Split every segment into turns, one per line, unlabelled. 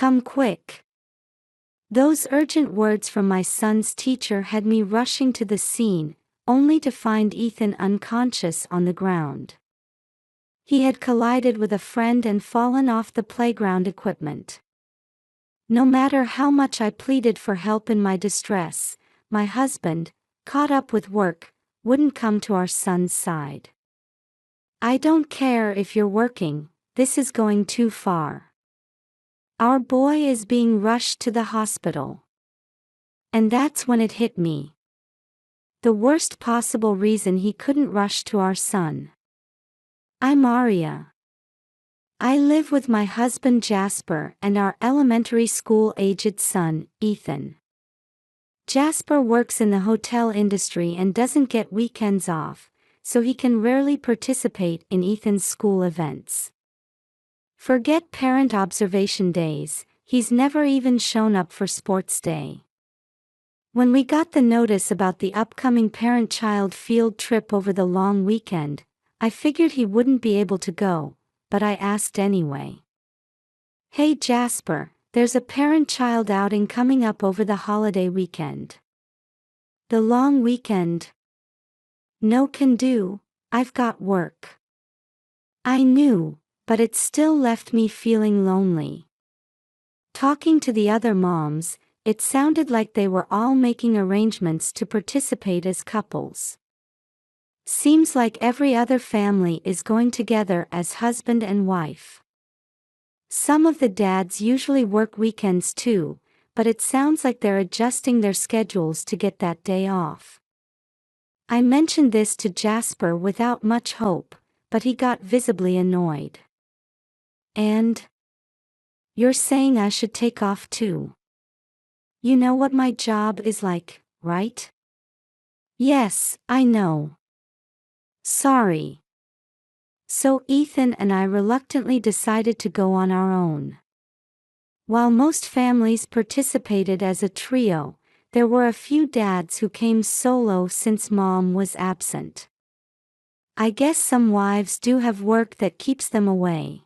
Come quick. Those urgent words from my son's teacher had me rushing to the scene, only to find Ethan unconscious on the ground. He had collided with a friend and fallen off the playground equipment. No matter how much I pleaded for help in my distress, my husband, caught up with work, wouldn't come to our son's side. "I don't care if you're working, this is going too far. Our boy is being rushed to the hospital." And that's when it hit me. The worst possible reason he couldn't rush to our son. I'm Aria. I live with my husband Jasper and our elementary school-aged son, Ethan. Jasper works in the hotel industry and doesn't get weekends off, so he can rarely participate in Ethan's school events. Forget parent observation days, he's never even shown up for sports day. When we got the notice about the upcoming parent-child field trip over the long weekend, I figured he wouldn't be able to go, but I asked anyway. "Hey Jasper, there's a parent-child outing coming up over the holiday weekend." "The long weekend?" "No can do, I've got work." I knew, but it still left me feeling lonely. Talking to the other moms, it sounded like they were all making arrangements to participate as couples. Seems like every other family is going together as husband and wife. Some of the dads usually work weekends too, but it sounds like they're adjusting their schedules to get that day off. I mentioned this to Jasper without much hope, but he got visibly annoyed. "And? You're saying I should take off too? You know what my job is like, right?" "Yes, I know. Sorry." So Ethan and I reluctantly decided to go on our own. While most families participated as a trio, there were a few dads who came solo since mom was absent. I guess some wives do have work that keeps them away.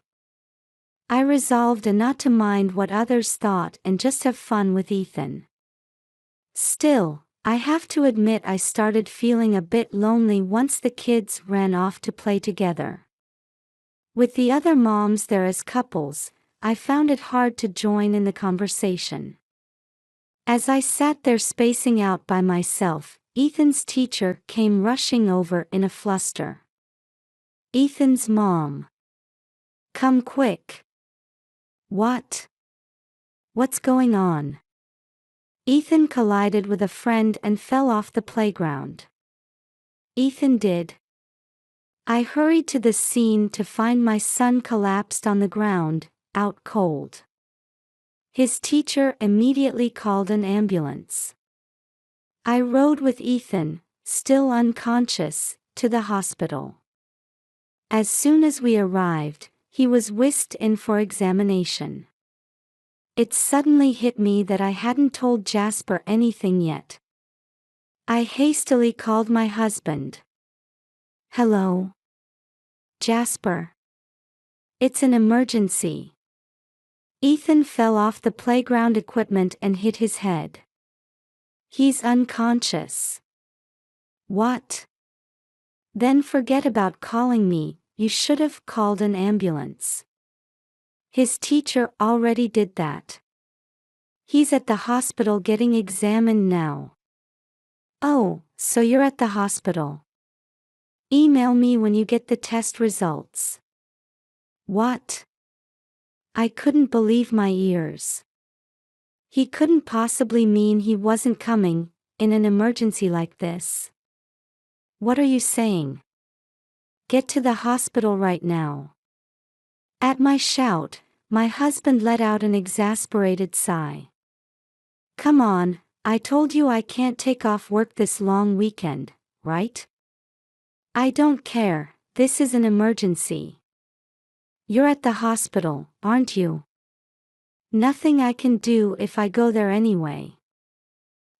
I resolved not to mind what others thought and just have fun with Ethan. Still, I have to admit I started feeling a bit lonely once the kids ran off to play together. With the other moms there as couples, I found it hard to join in the conversation. As I sat there spacing out by myself, Ethan's teacher came rushing over in a fluster. "Ethan's mom. Come quick." "What? What's going on?" Ethan collided with a friend and fell off the playground. Ethan did. I hurried to the scene to find my son collapsed on the ground, out cold. His teacher immediately called an ambulance. I rode with Ethan, still unconscious, to the hospital. As soon as we arrived, he was whisked in for examination. It suddenly hit me that I hadn't told Jasper anything yet. I hastily called my husband. "Hello? Jasper? It's an emergency. Ethan fell off the playground equipment and hit his head. He's unconscious." "What? Then forget about calling me, you should have called an ambulance." His teacher already did that. He's at the hospital getting examined now. "Oh, so you're at the hospital. Email me when you get the test results." "What?" I couldn't believe my ears. He couldn't possibly mean he wasn't coming, in an emergency like this. "What are you saying? Get to the hospital right now." At my shout, my husband let out an exasperated sigh. "Come on, I told you I can't take off work this long weekend, right? I don't care, this is an emergency." "You're at the hospital, aren't you?" "Nothing I can do if I go there anyway."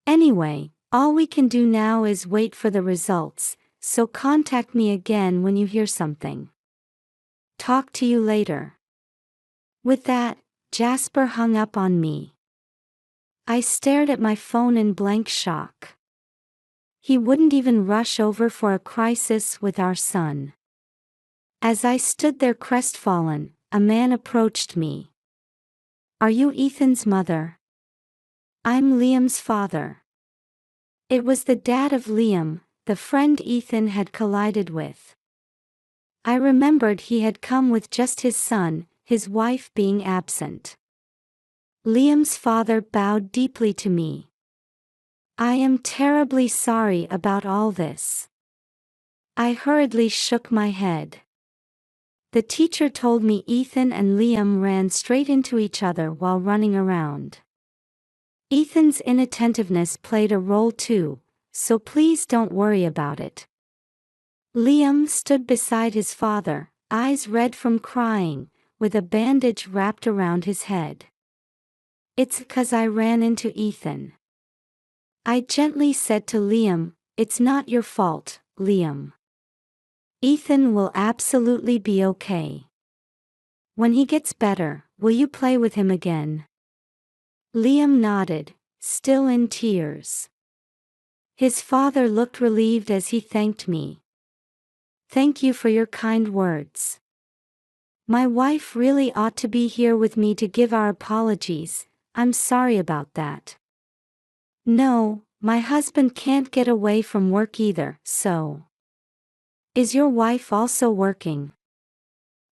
"Anyway, all we can do now is wait for the results, so contact me again when you hear something. Talk to you later." With that, Jasper hung up on me. I stared at my phone in blank shock. He wouldn't even rush over for a crisis with our son. As I stood there crestfallen, a man approached me. "Are you Ethan's mother?" "I'm Liam's father." It was the dad of Liam, the friend Ethan had collided with. I remembered he had come with just his son, his wife being absent. Liam's father bowed deeply to me. "I am terribly sorry about all this." I hurriedly shook my head. The teacher told me Ethan and Liam ran straight into each other while running around. Ethan's inattentiveness played a role too, so please don't worry about it. Liam stood beside his father, eyes red from crying, with a bandage wrapped around his head. "It's 'cause I ran into Ethan." I gently said to Liam, "It's not your fault, Liam. Ethan will absolutely be okay. When he gets better, will you play with him again?" Liam nodded, still in tears. His father looked relieved as he thanked me. "Thank you for your kind words. My wife really ought to be here with me to give our apologies. I'm sorry about that." "No, my husband can't get away from work either, so." "Is your wife also working?"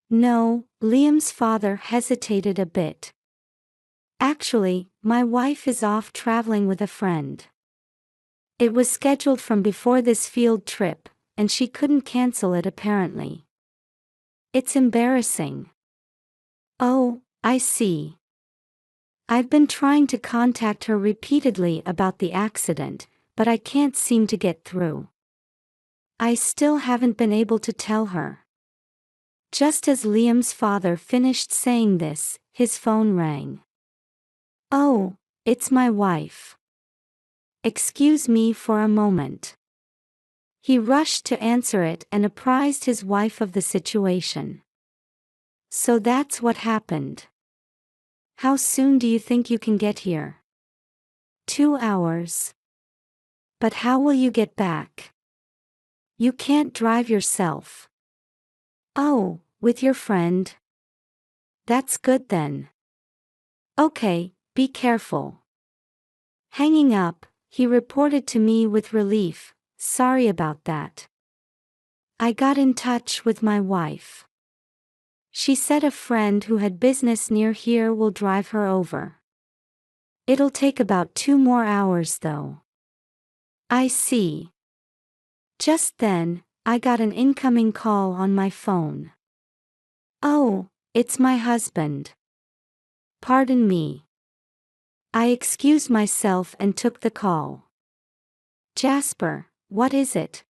"No," Liam's father hesitated a bit. "Actually, my wife is off traveling with a friend. It was scheduled from before this field trip, and she couldn't cancel it apparently. It's embarrassing." "Oh, I see. I've been trying to contact her repeatedly about the accident, but I can't seem to get through. I still haven't been able to tell her." Just as Liam's father finished saying this, his phone rang. "Oh, it's my wife. Excuse me for a moment." He rushed to answer it and apprised his wife of the situation. "So that's what happened. How soon do you think you can get here?" 2 hours. "But how will you get back? You can't drive yourself." "Oh, with your friend? That's good then. Okay, be careful." Hanging up, he reported to me with relief, "Sorry about that." I got in touch with my wife. She said a friend who had business near here will drive her over. It'll take about 2 more hours though. I see. Just then, I got an incoming call on my phone. "Oh, it's my husband. Pardon me." I excused myself and took the call. "Jasper, what is it?"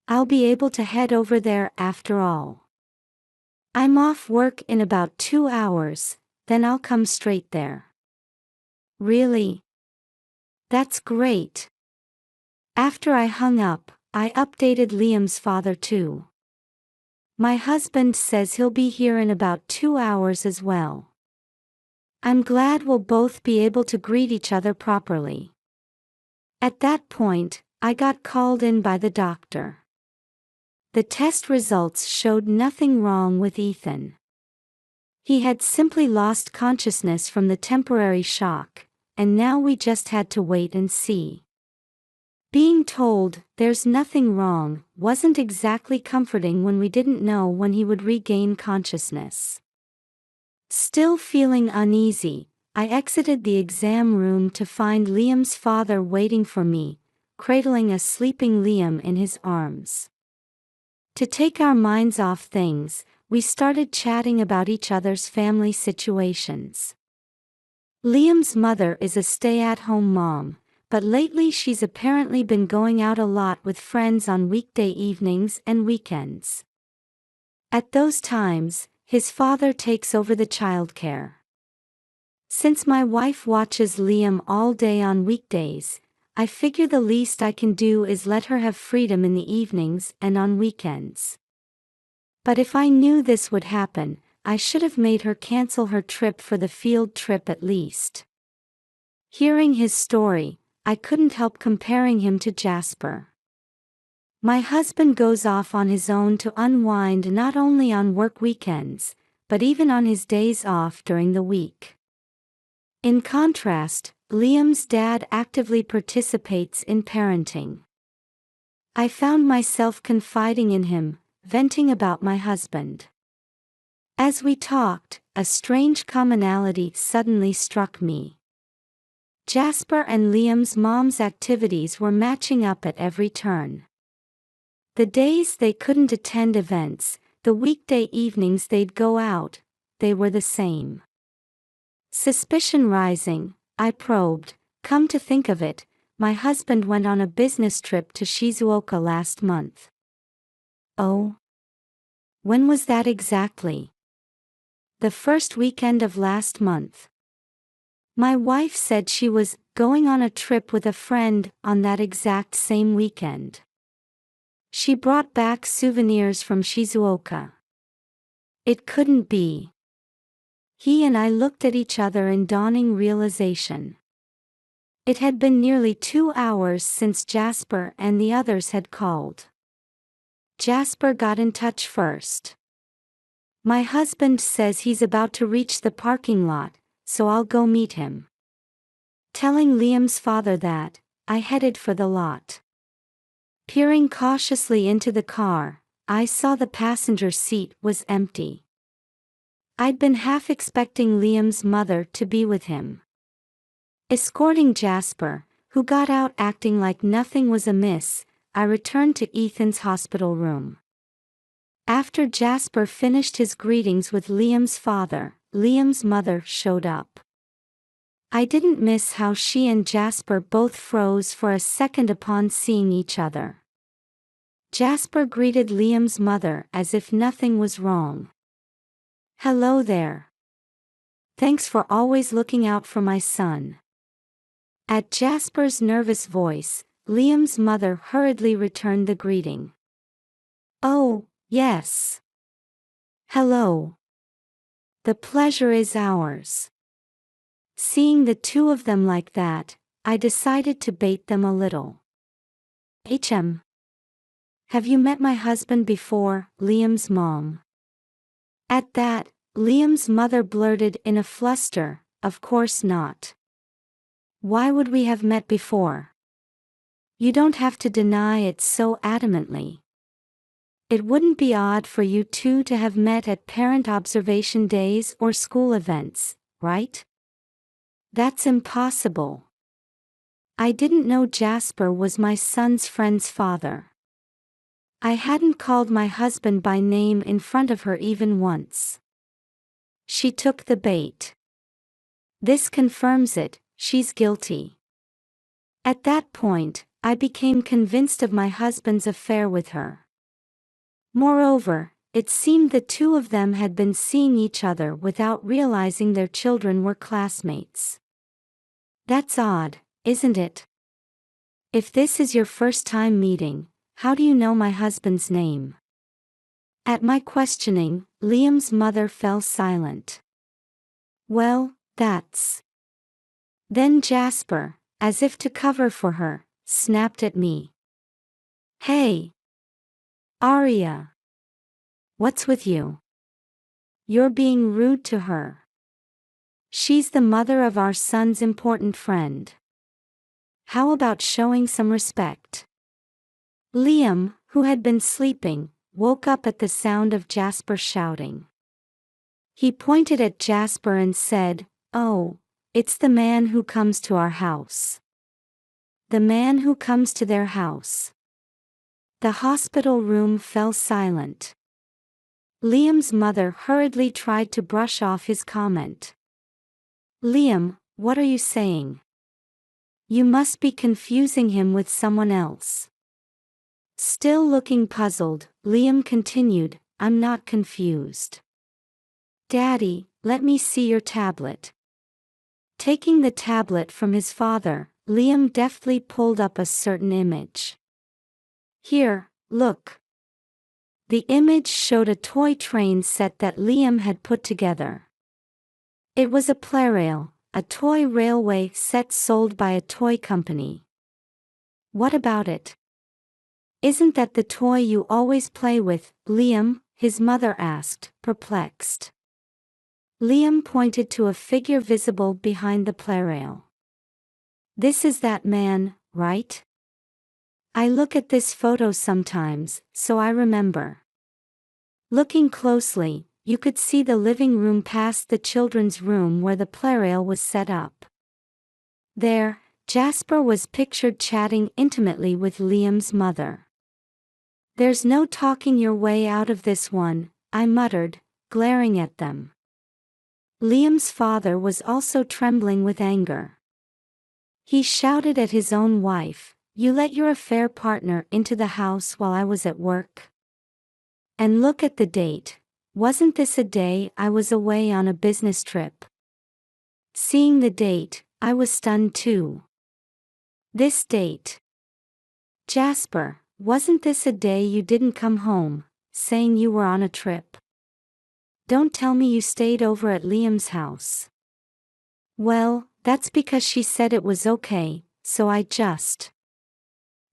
"I'll be able to head over there after all. I'm off work in about 2 hours, then I'll come straight there." "Really? That's great." After I hung up, I updated Liam's father too. "My husband says he'll be here in about 2 hours as well. I'm glad we'll both be able to greet each other properly." At that point, I got called in by the doctor. The test results showed nothing wrong with Ethan. He had simply lost consciousness from the temporary shock, and now we just had to wait and see. Being told, "There's nothing wrong," wasn't exactly comforting when we didn't know when he would regain consciousness. Still feeling uneasy, I exited the exam room to find Liam's father waiting for me, cradling a sleeping Liam in his arms. To take our minds off things, we started chatting about each other's family situations. Liam's mother is a stay-at-home mom, but lately she's apparently been going out a lot with friends on weekday evenings and weekends. At those times, his father takes over the childcare. Since my wife watches Liam all day on weekdays, I figure the least I can do is let her have freedom in the evenings and on weekends. But if I knew this would happen, I should have made her cancel her trip for the field trip at least. Hearing his story, I couldn't help comparing him to Jasper. My husband goes off on his own to unwind not only on work weekends, but even on his days off during the week. In contrast, Liam's dad actively participates in parenting. I found myself confiding in him, venting about my husband. As we talked, a strange commonality suddenly struck me. Jasper and Liam's mom's activities were matching up at every turn. The days they couldn't attend events, the weekday evenings they'd go out, they were the same. Suspicion rising, I probed. Come to think of it, my husband went on a business trip to Shizuoka last month. Oh? When was that exactly? The first weekend of last month. My wife said she was going on a trip with a friend on that exact same weekend. She brought back souvenirs from Shizuoka. It couldn't be. He and I looked at each other in dawning realization. It had been nearly 2 hours since Jasper and the others had called. Jasper got in touch first. My husband says he's about to reach the parking lot, so I'll go meet him. Telling Liam's father that, I headed for the lot. Peering cautiously into the car, I saw the passenger seat was empty. I'd been half expecting Liam's mother to be with him. Escorting Jasper, who got out acting like nothing was amiss, I returned to Ethan's hospital room. After Jasper finished his greetings with Liam's father, Liam's mother showed up. I didn't miss how she and Jasper both froze for a second upon seeing each other. Jasper greeted Liam's mother as if nothing was wrong. Hello there. Thanks for always looking out for my son. At Jasper's nervous voice, Liam's mother hurriedly returned the greeting. Oh, yes. Hello. The pleasure is ours. Seeing the two of them like that, I decided to bait them a little. Have you met my husband before, Liam's mom? At that, Liam's mother blurted in a fluster, of course not. Why would we have met before? You don't have to deny it so adamantly. It wouldn't be odd for you two to have met at parent observation days or school events, right? That's impossible. I didn't know Jasper was my son's friend's father. I hadn't called my husband by name in front of her even once. She took the bait. This confirms it, she's guilty. At that point, I became convinced of my husband's affair with her. Moreover, it seemed the two of them had been seeing each other without realizing their children were classmates. That's odd, isn't it? If this is your first time meeting, how do you know my husband's name? At my questioning, Liam's mother fell silent. Well, that's... Then Jasper, as if to cover for her, snapped at me. Hey! Aria! What's with you? You're being rude to her. She's the mother of our son's important friend. How about showing some respect? Liam, who had been sleeping, woke up at the sound of Jasper shouting. He pointed at Jasper and said, "Oh, it's the man who comes to our house." The man who comes to their house. The hospital room fell silent. Liam's mother hurriedly tried to brush off his comment. Liam, what are you saying? You must be confusing him with someone else. Still looking puzzled, Liam continued, I'm not confused. Daddy, let me see your tablet. Taking the tablet from his father, Liam deftly pulled up a certain image. Here, look. The image showed a toy train set that Liam had put together. It was a playrail, a toy railway set sold by a toy company. What about it? Isn't that the toy you always play with, Liam? His mother asked, perplexed. Liam pointed to a figure visible behind the playrail. This is that man, right? I look at this photo sometimes, so I remember. Looking closely, you could see the living room past the children's room where the playrail was set up. There, Jasper was pictured chatting intimately with Liam's mother. There's no talking your way out of this one, I muttered, glaring at them. Liam's father was also trembling with anger. He shouted at his own wife, "You let your affair partner into the house while I was at work? And look at the date, wasn't this a day I was away on a business trip?" Seeing the date, I was stunned too. This date. Jasper, wasn't this a day you didn't come home, saying you were on a trip? Don't tell me you stayed over at Liam's house. Well, that's because she said it was okay, so I just.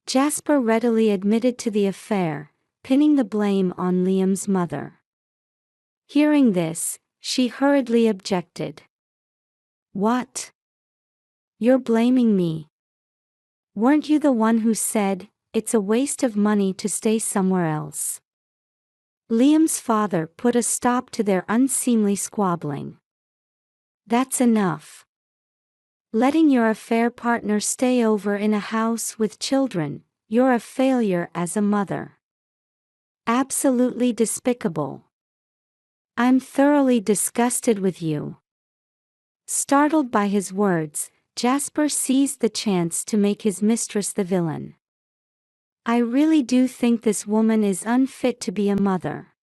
Jasper readily admitted to the affair, pinning the blame on Liam's mother. Hearing this, she hurriedly objected. What? You're blaming me. Weren't you the one who said, it's a waste of money to stay somewhere else? Liam's father put a stop to their unseemly squabbling. That's enough. Letting your affair partner stay over in a house with children, you're a failure as a mother. Absolutely despicable. I'm thoroughly disgusted with you. Startled by his words, Jasper seized the chance to make his mistress the villain. I really do think this woman is unfit to be a mother.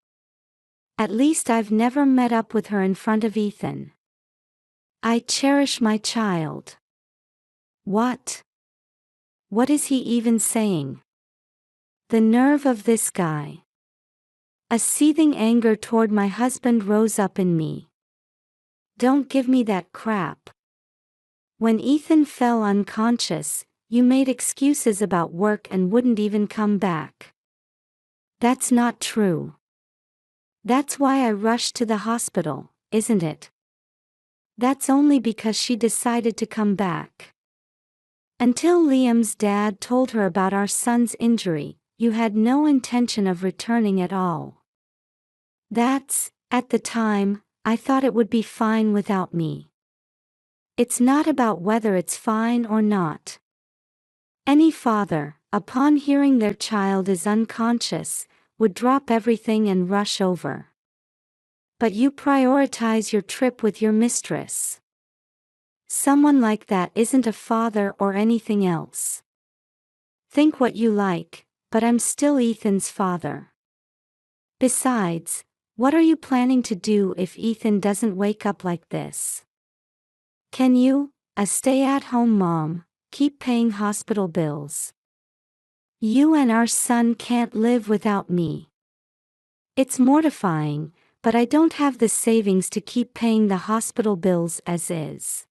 At least I've never met up with her in front of Ethan. I cherish my child. What? What is he even saying? The nerve of this guy. A seething anger toward my husband rose up in me. Don't give me that crap. When Ethan fell unconscious, you made excuses about work and wouldn't even come back. That's not true. That's why I rushed to the hospital, isn't it? That's only because she decided to come back. Until Liam's dad told her about our son's injury, you had no intention of returning at all. At the time, I thought it would be fine without me. It's not about whether it's fine or not. Any father, upon hearing their child is unconscious, would drop everything and rush over. But you prioritize your trip with your mistress. Someone like that isn't a father or anything else. Think what you like, but I'm still Ethan's father. Besides, what are you planning to do if Ethan doesn't wake up like this? Can you, a stay-at-home mom, keep paying hospital bills? You and our son can't live without me. It's mortifying, but I don't have the savings to keep paying the hospital bills as is.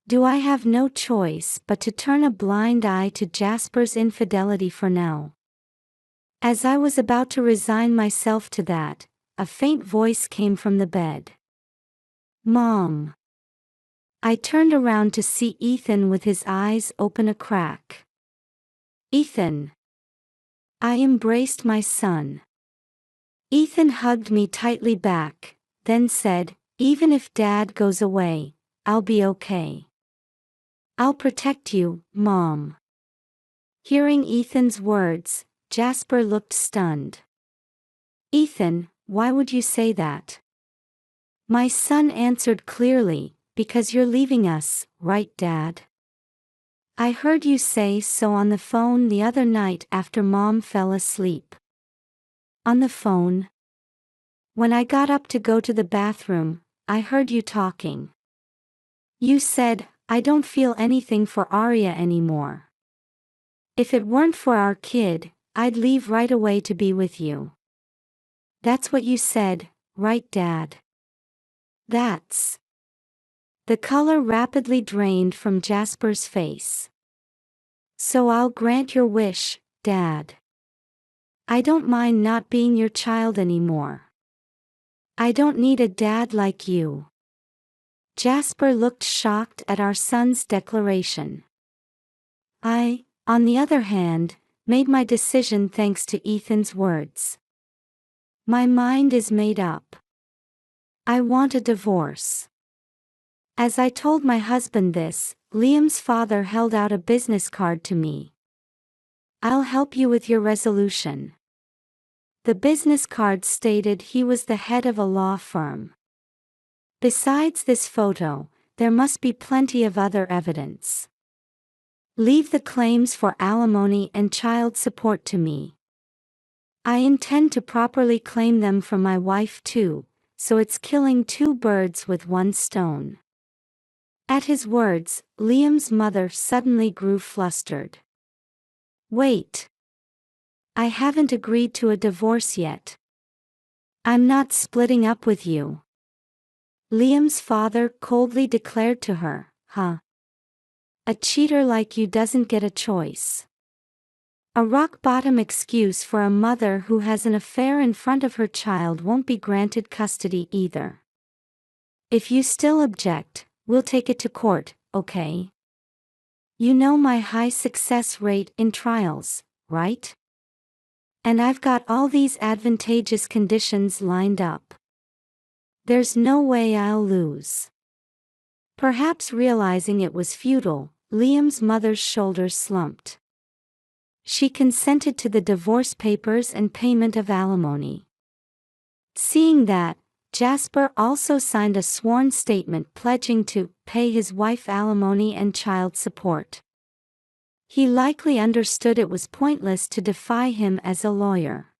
Do I have no choice but to turn a blind eye to Jasper's infidelity for now? As I was about to resign myself to that, a faint voice came from the bed. Mom. I turned around to see Ethan with his eyes open a crack. Ethan. I embraced my son. Ethan hugged me tightly back, then said, even if Dad goes away, I'll be okay. I'll protect you, Mom. Hearing Ethan's words, Jasper looked stunned. Ethan, why would you say that? My son answered clearly, because you're leaving us, right, Dad? I heard you say so on the phone the other night after Mom fell asleep. On the phone? When I got up to go to the bathroom, I heard you talking. You said, I don't feel anything for Arya anymore. If it weren't for our kid, I'd leave right away to be with you. That's what you said, right, Dad? That's. The color rapidly drained from Jasper's face. So I'll grant your wish, Dad. I don't mind not being your child anymore. I don't need a dad like you. Jasper looked shocked at our son's declaration. I, on the other hand, made my decision thanks to Ethan's words. My mind is made up. I want a divorce. As I told my husband this, Liam's father held out a business card to me. I'll help you with your resolution. The business card stated he was the head of a law firm. Besides this photo, there must be plenty of other evidence. Leave the claims for alimony and child support to me. I intend to properly claim them from my wife too, so it's killing two birds with one stone. At his words, Liam's mother suddenly grew flustered. Wait. I haven't agreed to a divorce yet. I'm not splitting up with you. Liam's father coldly declared to her, huh? A cheater like you doesn't get a choice. A rock-bottom excuse for a mother who has an affair in front of her child won't be granted custody either. If you still object, we'll take it to court, okay? You know my high success rate in trials, right? And I've got all these advantageous conditions lined up. There's no way I'll lose. Perhaps realizing it was futile, Liam's mother's shoulders slumped. She consented to the divorce papers and payment of alimony. Seeing that, Jasper also signed a sworn statement pledging to pay his wife alimony and child support. He likely understood it was pointless to defy him as a lawyer.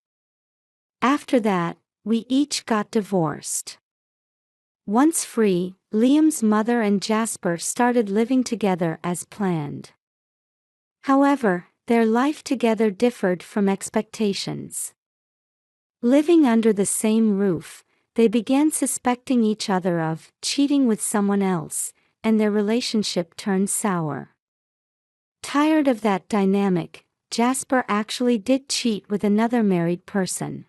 After that, we each got divorced. Once free, Liam's mother and Jasper started living together as planned. However, their life together differed from expectations. Living under the same roof, they began suspecting each other of cheating with someone else, and their relationship turned sour. Tired of that dynamic, Jasper actually did cheat with another married person.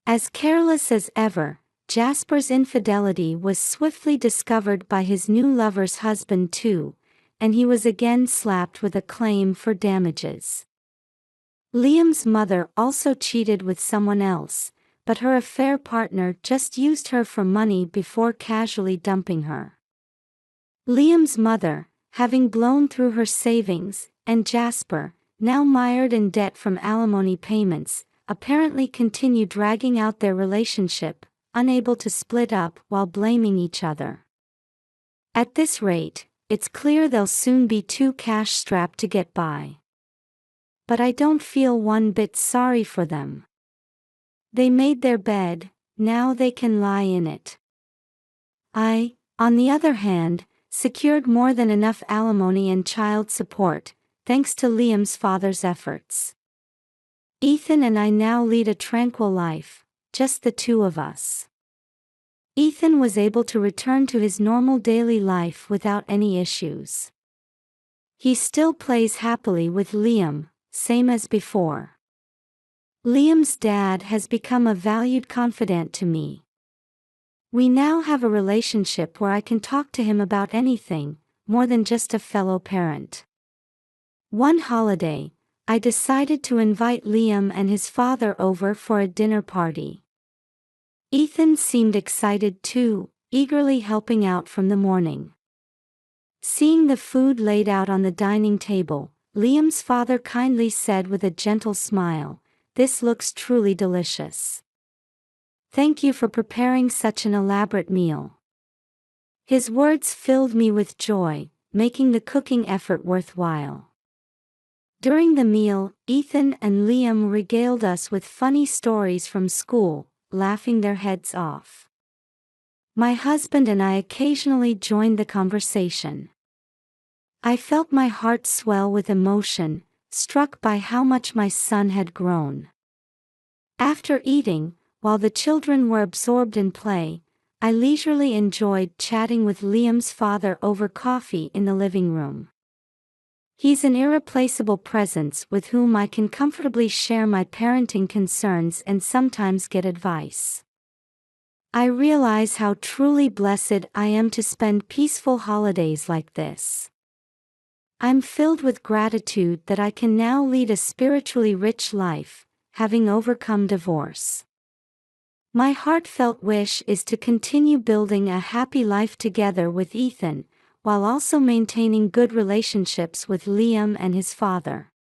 As careless as ever, Jasper's infidelity was swiftly discovered by his new lover's husband too, and he was again slapped with a claim for damages. Liam's mother also cheated with someone else, but her affair partner just used her for money before casually dumping her. Liam's mother, having blown through her savings, and Jasper, now mired in debt from alimony payments, apparently continued dragging out their relationship, unable to split up while blaming each other. At this rate, it's clear they'll soon be too cash-strapped to get by. But I don't feel one bit sorry for them. They made their bed, now they can lie in it. I, on the other hand, secured more than enough alimony and child support, thanks to Liam's father's efforts. Ethan and I now lead a tranquil life, just the two of us. Ethan was able to return to his normal daily life without any issues. He still plays happily with Liam, same as before. Liam's dad has become a valued confidant to me. We now have a relationship where I can talk to him about anything, more than just a fellow parent. One holiday, I decided to invite Liam and his father over for a dinner party. Ethan seemed excited too, eagerly helping out from the morning. Seeing the food laid out on the dining table, Liam's father kindly said with a gentle smile, "This looks truly delicious. Thank you for preparing such an elaborate meal." His words filled me with joy, making the cooking effort worthwhile. During the meal, Ethan and Liam regaled us with funny stories from school, laughing their heads off. My husband and I occasionally joined the conversation. I felt my heart swell with emotion, struck by how much my son had grown. After eating, while the children were absorbed in play, I leisurely enjoyed chatting with Liam's father over coffee in the living room. He's an irreplaceable presence with whom I can comfortably share my parenting concerns and sometimes get advice. I realize how truly blessed I am to spend peaceful holidays like this. I'm filled with gratitude that I can now lead a spiritually rich life, having overcome divorce. My heartfelt wish is to continue building a happy life together with Ethan, while also maintaining good relationships with Liam and his father.